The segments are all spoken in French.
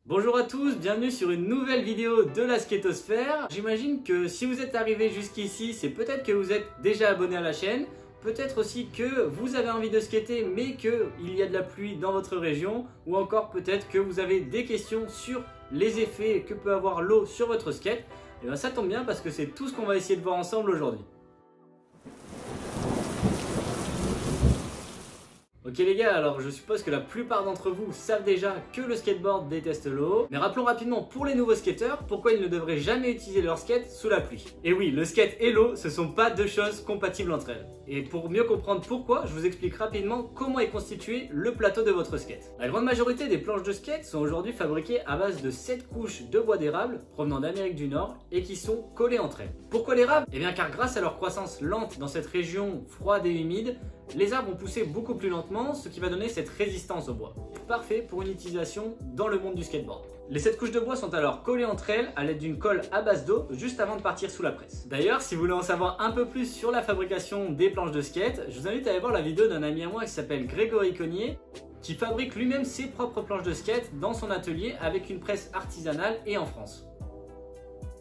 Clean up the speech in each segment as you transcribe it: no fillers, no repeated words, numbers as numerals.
Bonjour à tous, bienvenue sur une nouvelle vidéo de la Skatosphère. J'imagine que si vous êtes arrivé jusqu'ici, c'est peut-être que vous êtes déjà abonné à la chaîne, peut-être aussi que vous avez envie de skater mais qu'il y a de la pluie dans votre région, ou encore peut-être que vous avez des questions sur les effets que peut avoir l'eau sur votre skate. Et bien ça tombe bien parce que c'est tout ce qu'on va essayer de voir ensemble aujourd'hui. Ok les gars, alors je suppose que la plupart d'entre vous savent déjà que le skateboard déteste l'eau, mais rappelons rapidement pour les nouveaux skateurs pourquoi ils ne devraient jamais utiliser leur skate sous la pluie. Et oui, le skate et l'eau, ce sont pas deux choses compatibles entre elles. Et pour mieux comprendre pourquoi, je vous explique rapidement comment est constitué le plateau de votre skate. La grande majorité des planches de skate sont aujourd'hui fabriquées à base de 7 couches de bois d'érable provenant d'Amérique du Nord et qui sont collées entre elles. Pourquoi l'érable? Eh bien car grâce à leur croissance lente dans cette région froide et humide, les arbres ont poussé beaucoup plus lentement, ce qui va donner cette résistance au bois. Parfait pour une utilisation dans le monde du skateboard. Les 7 couches de bois sont alors collées entre elles à l'aide d'une colle à base d'eau juste avant de partir sous la presse. D'ailleurs, si vous voulez en savoir un peu plus sur la fabrication des planches de skate, je vous invite à aller voir la vidéo d'un ami à moi qui s'appelle Grégory Cognier, qui fabrique lui-même ses propres planches de skate dans son atelier avec une presse artisanale et en France.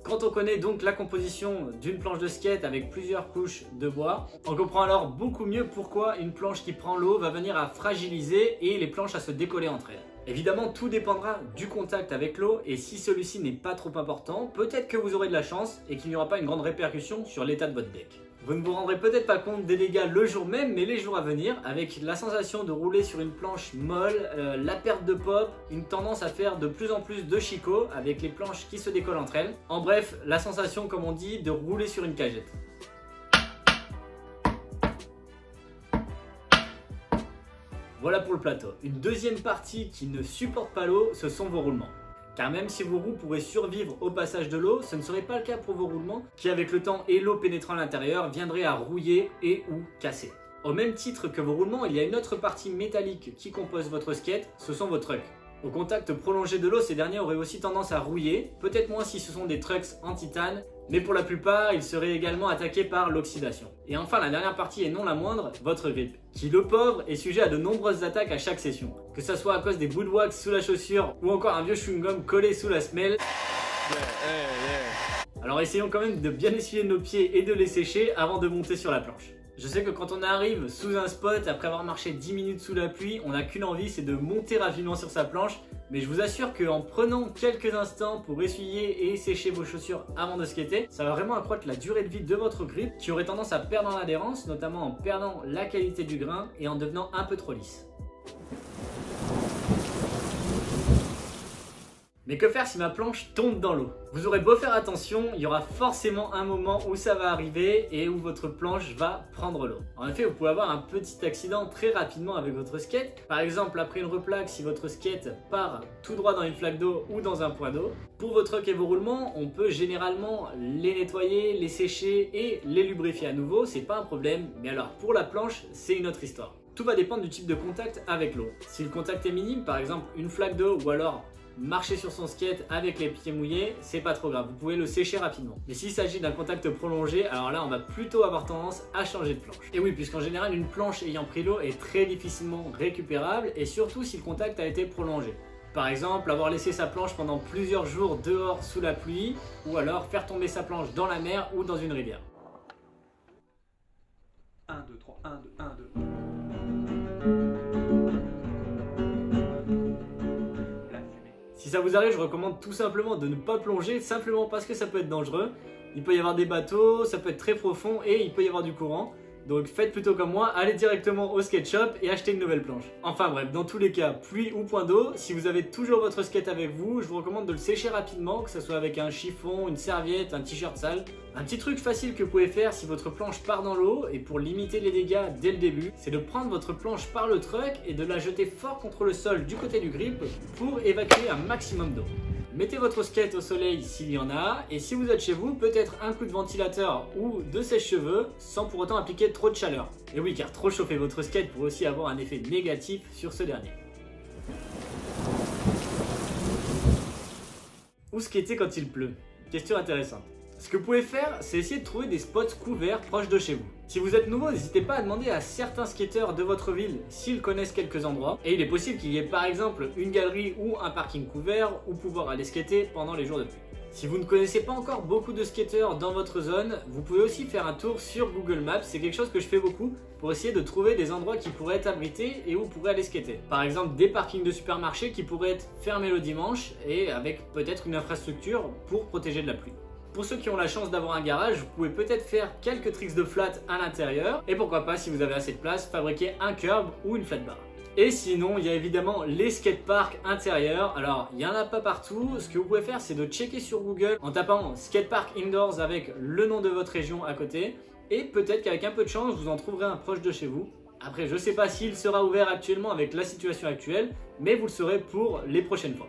Quand on connaît donc la composition d'une planche de skate avec plusieurs couches de bois, on comprend alors beaucoup mieux pourquoi une planche qui prend l'eau va venir à fragiliser et les planches à se décoller entre elles. Évidemment, tout dépendra du contact avec l'eau et si celui-ci n'est pas trop important, peut-être que vous aurez de la chance et qu'il n'y aura pas une grande répercussion sur l'état de votre deck. Vous ne vous rendrez peut-être pas compte des dégâts le jour même, mais les jours à venir, avec la sensation de rouler sur une planche molle, la perte de pop, une tendance à faire de plus en plus de chicot avec les planches qui se décollent entre elles. En bref, la sensation, comme on dit, de rouler sur une cagette. Voilà pour le plateau. Une deuxième partie qui ne supporte pas l'eau, ce sont vos roulements. Car même si vos roues pourraient survivre au passage de l'eau, ce ne serait pas le cas pour vos roulements qui avec le temps et l'eau pénétrant à l'intérieur viendraient à rouiller et ou casser. Au même titre que vos roulements, il y a une autre partie métallique qui compose votre skate, ce sont vos trucks. Au contact prolongé de l'eau, ces derniers auraient aussi tendance à rouiller, peut-être moins si ce sont des trucks en titane, mais pour la plupart, ils seraient également attaqués par l'oxydation. Et enfin, la dernière partie et non la moindre, votre grip, qui le pauvre est sujet à de nombreuses attaques à chaque session. Que ça soit à cause des bouts de wax sous la chaussure ou encore un vieux chewing-gum collé sous la semelle. Alors essayons quand même de bien essuyer nos pieds et de les sécher avant de monter sur la planche. Je sais que quand on arrive sous un spot, après avoir marché 10 minutes sous la pluie, on n'a qu'une envie, c'est de monter rapidement sur sa planche. Mais je vous assure qu'en prenant quelques instants pour essuyer et sécher vos chaussures avant de skater, ça va vraiment accroître la durée de vie de votre grip qui aurait tendance à perdre en adhérence, notamment en perdant la qualité du grain et en devenant un peu trop lisse. Mais que faire si ma planche tombe dans l'eau? Vous aurez beau faire attention, il y aura forcément un moment où ça va arriver et où votre planche va prendre l'eau. En effet, vous pouvez avoir un petit accident très rapidement avec votre skate. Par exemple, après une replaque, si votre skate part tout droit dans une flaque d'eau ou dans un point d'eau. Pour vos trucks et vos roulements, on peut généralement les nettoyer, les sécher et les lubrifier à nouveau, c'est pas un problème. Mais alors pour la planche, c'est une autre histoire. Tout va dépendre du type de contact avec l'eau. Si le contact est minime, par exemple une flaque d'eau ou alors marcher sur son skate avec les pieds mouillés, c'est pas trop grave, vous pouvez le sécher rapidement. Mais s'il s'agit d'un contact prolongé, alors là on va plutôt avoir tendance à changer de planche. Et oui, puisqu'en général une planche ayant pris l'eau est très difficilement récupérable et surtout si le contact a été prolongé. Par exemple, avoir laissé sa planche pendant plusieurs jours dehors sous la pluie ou alors faire tomber sa planche dans la mer ou dans une rivière. 1, 2, 3, 1, 2, 1, 2. Si ça vous arrive, je recommande tout simplement de ne pas plonger, simplement parce que ça peut être dangereux. Il peut y avoir des bateaux, ça peut être très profond et il peut y avoir du courant. Donc faites plutôt comme moi, allez directement au skate shop et achetez une nouvelle planche. Enfin bref, dans tous les cas, pluie ou point d'eau, si vous avez toujours votre skate avec vous, je vous recommande de le sécher rapidement, que ce soit avec un chiffon, une serviette, un t-shirt sale. Un petit truc facile que vous pouvez faire si votre planche part dans l'eau et pour limiter les dégâts dès le début, c'est de prendre votre planche par le truck et de la jeter fort contre le sol du côté du grip pour évacuer un maximum d'eau. Mettez votre skate au soleil s'il y en a et si vous êtes chez vous, peut-être un coup de ventilateur ou de sèche-cheveux sans pour autant appliquer trop de chaleur. Et oui, car trop chauffer votre skate pourrait aussi avoir un effet négatif sur ce dernier. Où skater quand il pleut? Question intéressante. Ce que vous pouvez faire, c'est essayer de trouver des spots couverts proches de chez vous. Si vous êtes nouveau, n'hésitez pas à demander à certains skateurs de votre ville s'ils connaissent quelques endroits. Et il est possible qu'il y ait par exemple une galerie ou un parking couvert où pouvoir aller skater pendant les jours de pluie. Si vous ne connaissez pas encore beaucoup de skateurs dans votre zone, vous pouvez aussi faire un tour sur Google Maps. C'est quelque chose que je fais beaucoup pour essayer de trouver des endroits qui pourraient être abrités et où vous pourrez aller skater. Par exemple, des parkings de supermarchés qui pourraient être fermés le dimanche et avec peut-être une infrastructure pour protéger de la pluie. Pour ceux qui ont la chance d'avoir un garage, vous pouvez peut-être faire quelques tricks de flat à l'intérieur et pourquoi pas, si vous avez assez de place, fabriquer un curb ou une flat bar. Et sinon, il y a évidemment les skateparks intérieurs. Alors, il n'y en a pas partout. Ce que vous pouvez faire, c'est de checker sur Google en tapant skatepark indoors avec le nom de votre région à côté. Et peut-être qu'avec un peu de chance, vous en trouverez un proche de chez vous. Après, je ne sais pas s'il sera ouvert actuellement avec la situation actuelle, mais vous le saurez pour les prochaines fois.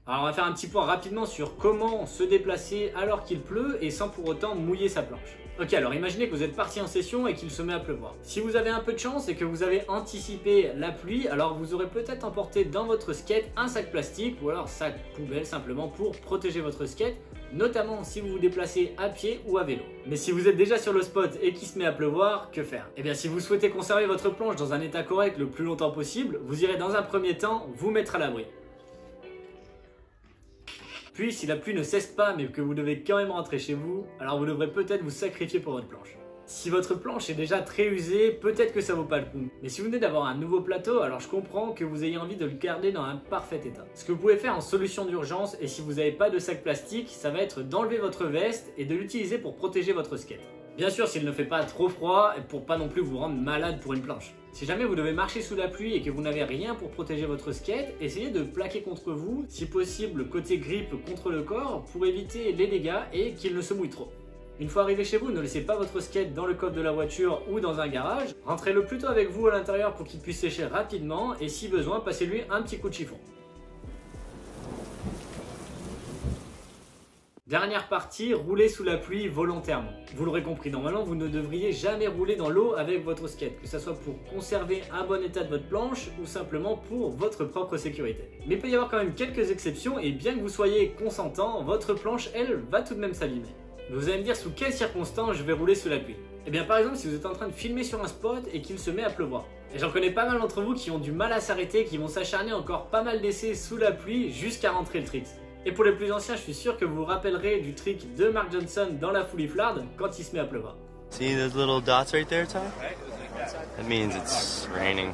Alors on va faire un petit point rapidement sur comment se déplacer alors qu'il pleut et sans pour autant mouiller sa planche. Ok, alors imaginez que vous êtes parti en session et qu'il se met à pleuvoir. Si vous avez un peu de chance et que vous avez anticipé la pluie, alors vous aurez peut-être emporté dans votre skate un sac plastique ou alors sac poubelle simplement pour protéger votre skate, notamment si vous vous déplacez à pied ou à vélo. Mais si vous êtes déjà sur le spot et qu'il se met à pleuvoir, que faire? Eh bien si vous souhaitez conserver votre planche dans un état correct le plus longtemps possible, vous irez dans un premier temps vous mettre à l'abri. Puis, si la pluie ne cesse pas mais que vous devez quand même rentrer chez vous, alors vous devrez peut-être vous sacrifier pour votre planche. Si votre planche est déjà très usée, peut-être que ça vaut pas le coup. Mais si vous venez d'avoir un nouveau plateau, alors je comprends que vous ayez envie de le garder dans un parfait état. Ce que vous pouvez faire en solution d'urgence, et si vous n'avez pas de sac plastique, ça va être d'enlever votre veste et de l'utiliser pour protéger votre skate. Bien sûr, s'il ne fait pas trop froid et pour pas non plus vous rendre malade pour une planche. Si jamais vous devez marcher sous la pluie et que vous n'avez rien pour protéger votre skate, essayez de plaquer contre vous, si possible côté grippe contre le corps, pour éviter les dégâts et qu'il ne se mouille trop. Une fois arrivé chez vous, ne laissez pas votre skate dans le coffre de la voiture ou dans un garage, rentrez-le plutôt avec vous à l'intérieur pour qu'il puisse sécher rapidement et si besoin, passez-lui un petit coup de chiffon. Dernière partie, rouler sous la pluie volontairement. Vous l'aurez compris, normalement vous ne devriez jamais rouler dans l'eau avec votre skate, que ce soit pour conserver un bon état de votre planche ou simplement pour votre propre sécurité. Mais il peut y avoir quand même quelques exceptions et bien que vous soyez consentant, votre planche elle va tout de même s'abîmer. Vous allez me dire sous quelles circonstances je vais rouler sous la pluie. Et bien par exemple si vous êtes en train de filmer sur un spot et qu'il se met à pleuvoir. Et j'en connais pas mal d'entre vous qui ont du mal à s'arrêter, qui vont s'acharner encore pas mal d'essais sous la pluie jusqu'à rentrer le trick. Et pour les plus anciens, je suis sûr que vous vous rappellerez du trick de Mark Johnson dans la Fully Flard quand il se met à pleuvoir. See those little dots right there, Ty? That means it's raining.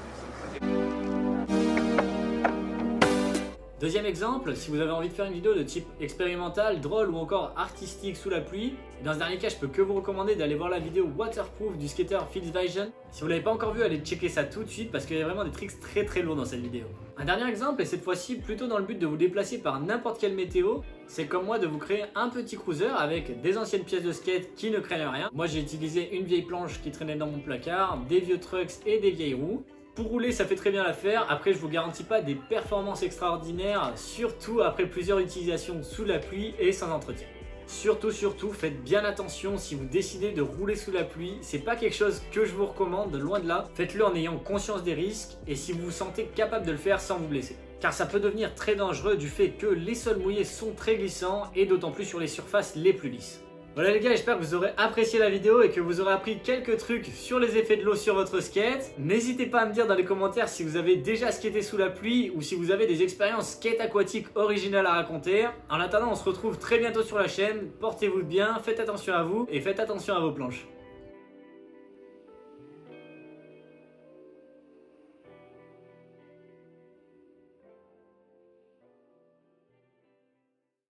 Deuxième exemple, si vous avez envie de faire une vidéo de type expérimental, drôle ou encore artistique sous la pluie, dans ce dernier cas, je peux que vous recommander d'aller voir la vidéo waterproof du skater Phil Vision. Si vous ne l'avez pas encore vu, allez checker ça tout de suite parce qu'il y a vraiment des tricks très lourds dans cette vidéo. Un dernier exemple, et cette fois-ci plutôt dans le but de vous déplacer par n'importe quelle météo, c'est comme moi de vous créer un petit cruiser avec des anciennes pièces de skate qui ne craignent rien. Moi j'ai utilisé une vieille planche qui traînait dans mon placard, des vieux trucks et des vieilles roues. Pour rouler, ça fait très bien l'affaire. Après, je vous garantis pas des performances extraordinaires, surtout après plusieurs utilisations sous la pluie et sans entretien. Surtout, faites bien attention si vous décidez de rouler sous la pluie. C'est pas quelque chose que je vous recommande, loin de là. Faites-le en ayant conscience des risques et si vous vous sentez capable de le faire sans vous blesser. Car ça peut devenir très dangereux du fait que les sols mouillés sont très glissants et d'autant plus sur les surfaces les plus lisses. Voilà les gars, j'espère que vous aurez apprécié la vidéo et que vous aurez appris quelques trucs sur les effets de l'eau sur votre skate. N'hésitez pas à me dire dans les commentaires si vous avez déjà skaté sous la pluie ou si vous avez des expériences skate aquatique originales à raconter. En attendant, on se retrouve très bientôt sur la chaîne. Portez-vous bien, faites attention à vous et faites attention à vos planches.